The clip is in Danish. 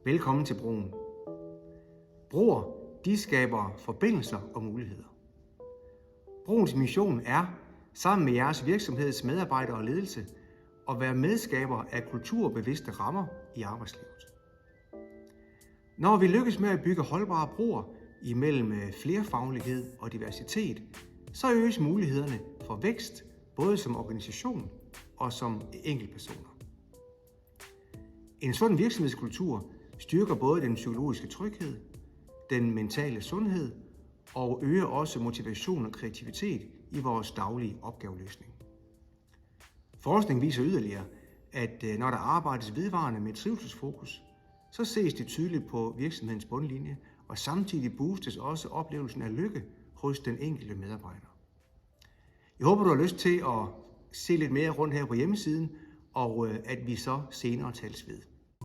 Velkommen til Broen. Broer, de skaber forbindelser og muligheder. Broens mission er, sammen med jeres virksomheds medarbejdere og ledelse, at være medskaber af kulturbevidste rammer i arbejdslivet. Når vi lykkes med at bygge holdbare broer imellem flerfaglighed og diversitet, så øges mulighederne for vækst, både som organisation og som enkeltpersoner. En sådan virksomhedskultur styrker både den psykologiske tryghed, den mentale sundhed og øger også motivation og kreativitet i vores daglige opgaveløsning. Forskning viser yderligere, at når der arbejdes vedvarende med trivselsfokus, så ses det tydeligt på virksomhedens bundlinje, og samtidig boostes også oplevelsen af lykke hos den enkelte medarbejder. Jeg håber, du har lyst til at se lidt mere rundt her på hjemmesiden, og at vi så senere tales ved.